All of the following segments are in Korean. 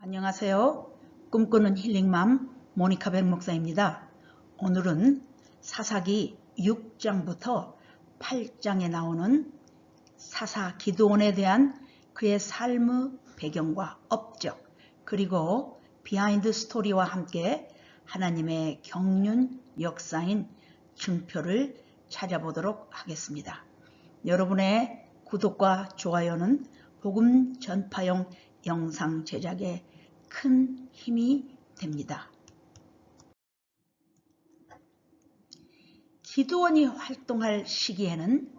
안녕하세요. 꿈꾸는 힐링맘 모니카 백 목사입니다. 오늘은 사사기 6장부터 8장에 나오는 사사 기드온에 대한 그의 삶의 배경과 업적 그리고 비하인드 스토리와 함께 하나님의 경륜 역사인 증표를 찾아보도록 하겠습니다. 여러분의 구독과 좋아요는 복음 전파용 영상 제작에 큰 힘이 됩니다. 기드온이 활동할 시기에는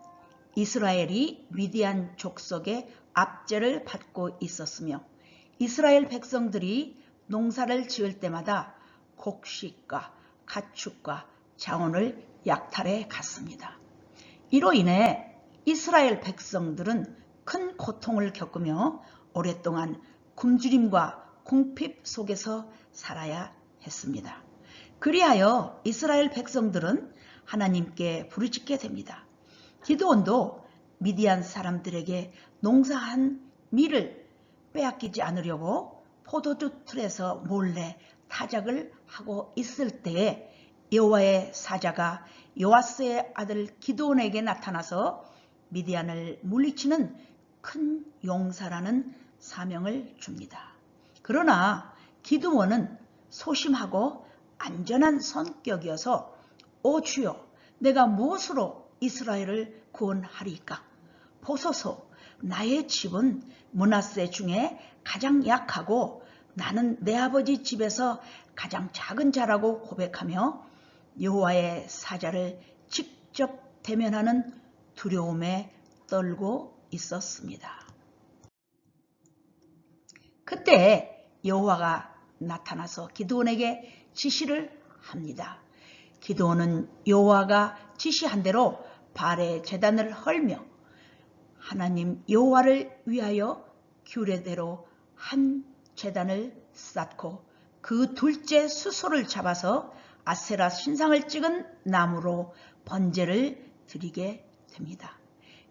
이스라엘이 미디안 족속의 압제를 받고 있었으며 이스라엘 백성들이 농사를 지을 때마다 곡식과 가축과 자원을 약탈해 갔습니다. 이로 인해 이스라엘 백성들은 큰 고통을 겪으며 오랫동안 굶주림과 궁핍 속에서 살아야 했습니다. 그리하여 이스라엘 백성들은 하나님께 부르짖게 됩니다. 기드온도 미디안 사람들에게 농사한 밀을 빼앗기지 않으려고 포도주 틀에서 몰래 타작을 하고 있을 때에 여호와의 사자가 요아스의 아들 기드온에게 나타나서 미디안을 물리치는 큰 용사라는 사명을 줍니다. 그러나 기드온은 소심하고 안전한 성격이어서 오 주여, 내가 무엇으로 이스라엘을 구원하리까? 보소서, 나의 집은 므낫세 중에 가장 약하고 나는 내 아버지 집에서 가장 작은 자라고 고백하며 여호와의 사자를 직접 대면하는 두려움에 떨고 있었습니다. 그때 여호와가 나타나서 기드온에게 지시를 합니다. 기드온은 여호와가 지시한 대로 발에 제단을 헐며 하나님 여호와를 위하여 규례대로 한 제단을 쌓고 그 둘째 수소를 잡아서 아세라 신상을 찍은 나무로 번제를 드리게 됩니다.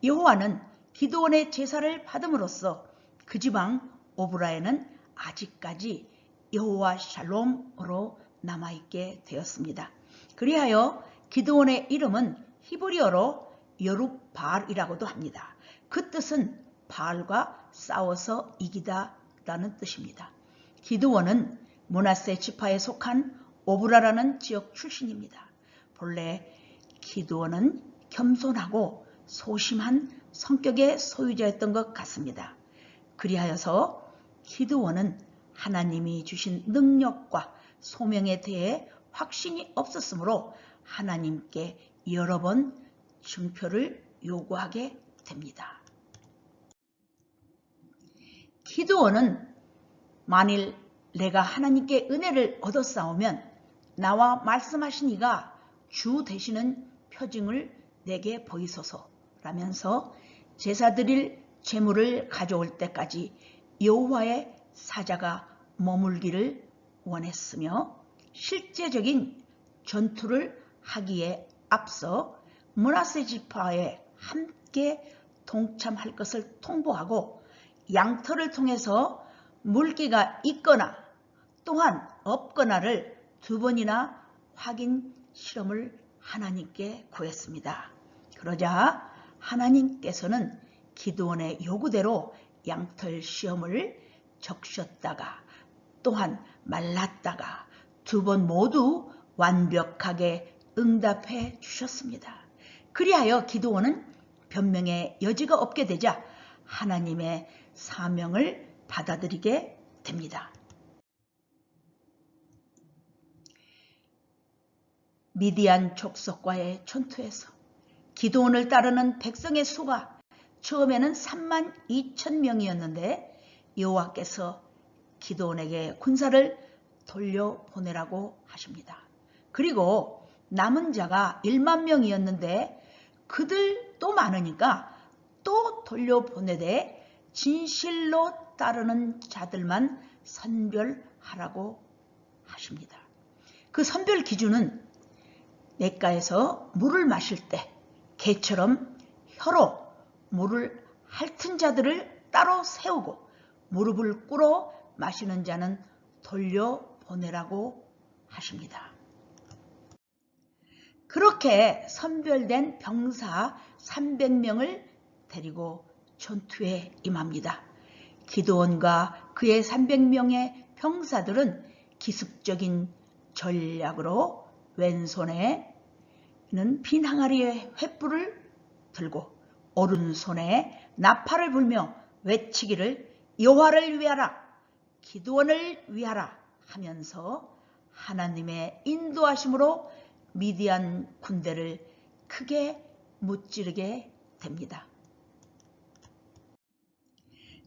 여호와는 기드온의 제사를 받음으로써 그 지방 오브라에는 아직까지 여호와 샬롬으로 남아있게 되었습니다. 그리하여 기드온의 이름은 히브리어로 여룹바알이라고도 합니다. 그 뜻은 바알과 싸워서 이기다 라는 뜻입니다. 기드온은 므낫세 지파에 속한 오브라라는 지역 출신입니다. 본래 기드온은 겸손하고 소심한 성격의 소유자였던 것 같습니다. 그리하여서 기드온은 하나님이 주신 능력과 소명에 대해 확신이 없었으므로 하나님께 여러 번 증표를 요구하게 됩니다. 기드온은 만일 내가 하나님께 은혜를 얻었사오면 나와 말씀하신 이가 주 되시는 표징을 내게 보이소서 라면서 제사 드릴 제물을 가져올 때까지 여호와의 사자가 머물기를 원했으며 실제적인 전투를 하기에 앞서 므낫세 지파에 함께 동참할 것을 통보하고 양털을 통해서 물기가 있거나 또한 없거나를 두 번이나 확인 실험을 하나님께 구했습니다. 그러자 하나님께서는 기드온의 요구대로 양털 시험을 적셨다가 또한 말랐다가 두 번 모두 완벽하게 응답해 주셨습니다. 그리하여 기드온은 변명의 여지가 없게 되자 하나님의 사명을 받아들이게 됩니다. 미디안 족속과의 전투에서 기드온을 따르는 백성의 수가 처음에는 32,000명이었는데 여호와께서 기드온에게 군사를 돌려보내라고 하십니다. 그리고 남은 자가 1만 명이었는데 그들도 많으니까 또 돌려보내되 진실로 따르는 자들만 선별하라고 하십니다. 그 선별 기준은 냇가에서 물을 마실 때 개처럼 혀로 물을 핥은 자들을 따로 세우고 무릎을 꿇어 마시는 자는 돌려보내라고 하십니다. 그렇게 선별된 병사 300명을 데리고 전투에 임합니다. 기드온과 그의 300명의 병사들은 기습적인 전략으로 왼손에는 빈 항아리의 횃불을 들고 오른손에 나팔을 불며 외치기를 여호와를 위하라, 기드온을 위하라 하면서 하나님의 인도하심으로 미디안 군대를 크게 무찌르게 됩니다.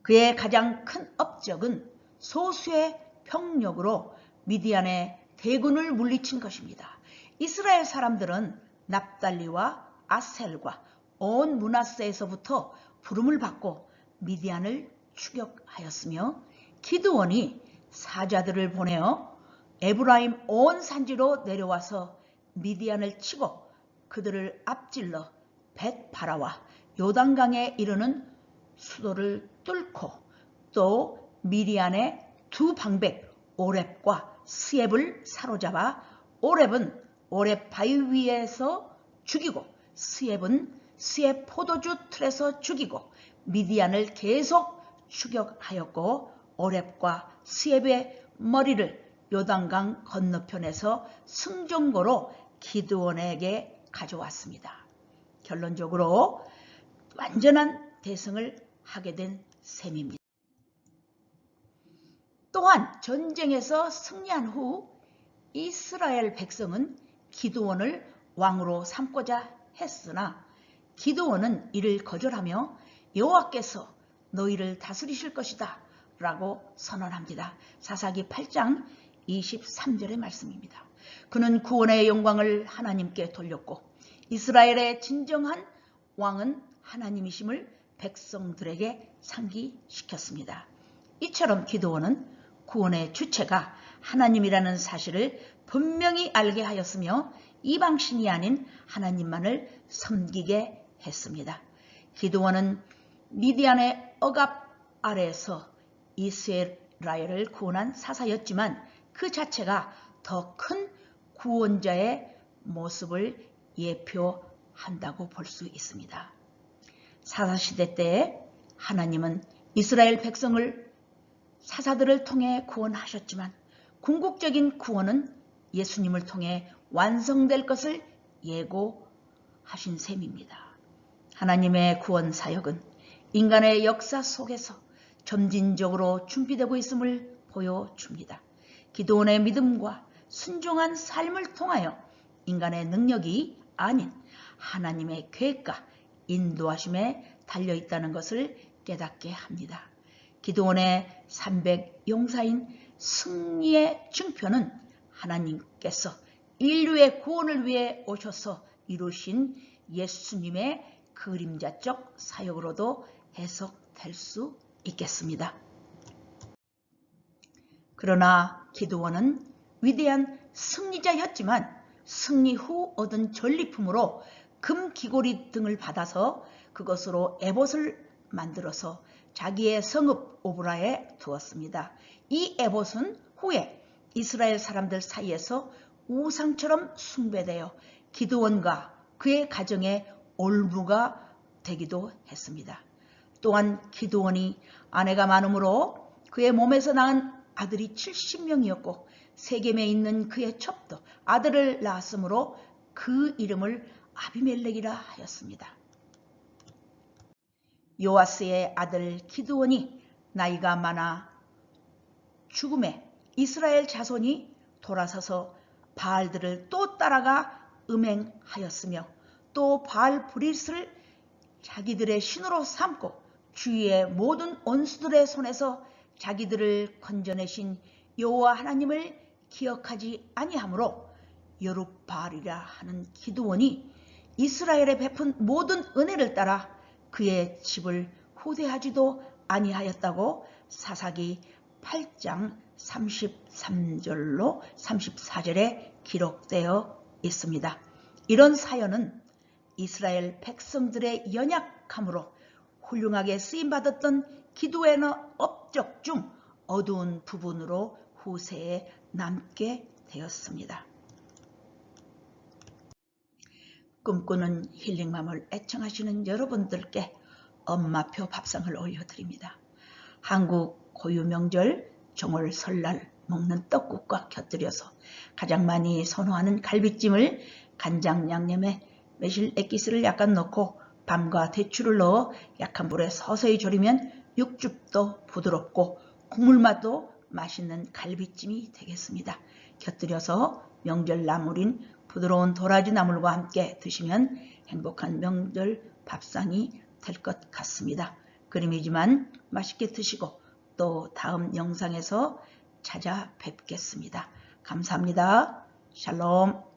그의 가장 큰 업적은 소수의 병력으로 미디안의 대군을 물리친 것입니다. 이스라엘 사람들은 납달리와 아셀과 온 므낫세에서부터 부름을 받고 미디안을 추격하였으며 기드온이 사자들을 보내어 에브라임 온 산지로 내려와서 미디안을 치고 그들을 앞질러 벳바라와 요단강에 이르는 수도를 뚫고 또 미디안의 두 방백 오렙과 스엡을 사로잡아 오렙은 오렙 바위 위에서 죽이고 스엡은 스엡 포도주 틀에서 죽이고 미디안을 계속 추격하였고 오렙과 스엡의 머리를 요단강 건너편에서 승전거로 기드온에게 가져왔습니다. 결론적으로 완전한 대승을 하게 된 셈입니다. 또한 전쟁에서 승리한 후 이스라엘 백성은 기드온을 왕으로 삼고자 했으나 기드온은 이를 거절하며 여호와께서 너희를 다스리실 것이다 라고 선언합니다. 사사기 8장 23절의 말씀입니다. 그는 구원의 영광을 하나님께 돌렸고 이스라엘의 진정한 왕은 하나님이심을 백성들에게 상기시켰습니다. 이처럼 기드온은 구원의 주체가 하나님이라는 사실을 분명히 알게 하였으며 이방신이 아닌 하나님만을 섬기게 했습니다. 기드온은 미디안의 억압 아래에서 이스라엘을 구원한 사사였지만 그 자체가 더 큰 구원자의 모습을 예표한다고 볼 수 있습니다. 사사시대 때 하나님은 이스라엘 백성을 사사들을 통해 구원하셨지만 궁극적인 구원은 예수님을 통해 완성될 것을 예고하신 셈입니다. 하나님의 구원 사역은 인간의 역사 속에서 점진적으로 준비되고 있음을 보여줍니다. 기드온의 믿음과 순종한 삶을 통하여 인간의 능력이 아닌 하나님의 계획과 인도하심에 달려있다는 것을 깨닫게 합니다. 기드온의 300 용사인 승리의 증표는 하나님께서 인류의 구원을 위해 오셔서 이루신 예수님의 그림자적 사역으로도 해석될 수 있겠습니다. 그러나 기드온은 위대한 승리자였지만 승리 후 얻은 전리품으로 금 귀고리 등을 받아서 그것으로 에봇을 만들어서 자기의 성읍 오브라에 두었습니다. 이 에봇은 후에 이스라엘 사람들 사이에서 우상처럼 숭배되어 기드온과 그의 가정의 올무가 되기도 했습니다. 또한 기드온이 아내가 많으므로 그의 몸에서 낳은 아들이 70명이었고 세겜에 있는 그의 첩도 아들을 낳았으므로 그 이름을 아비멜렉이라 하였습니다. 요아스의 아들 기드온이 나이가 많아 죽음에 이스라엘 자손이 돌아서서 바알들을 또 따라가 음행하였으며 또 바알 브릿을 자기들의 신으로 삼고 주위의 모든 원수들의 손에서 자기들을 건져내신 여호와 하나님을 기억하지 아니하므로 여룹바알이라 하는 기드온이 이스라엘에 베푼 모든 은혜를 따라 그의 집을 후대하지도 아니하였다고 사사기 8장 33절로 34절에 기록되어 있습니다. 이런 사연은 이스라엘 백성들의 연약함으로 훌륭하게 쓰임받았던 기드온의 업적 중 어두운 부분으로 후세에 남게 되었습니다. 꿈꾸는 힐링맘을 애청하시는 여러분들께 엄마표 밥상을 올려드립니다. 한국 고유 명절 정월 설날 먹는 떡국과 곁들여서 가장 많이 선호하는 갈비찜을 간장 양념에 매실 액기스를 약간 넣고 밤과 대추를 넣어 약한 불에 서서히 졸이면 육즙도 부드럽고 국물맛도 맛있는 갈비찜이 되겠습니다. 곁들여서 명절 나물인 부드러운 도라지 나물과 함께 드시면 행복한 명절 밥상이 될 것 같습니다. 그림이지만 맛있게 드시고 또 다음 영상에서 찾아뵙겠습니다. 감사합니다. 샬롬.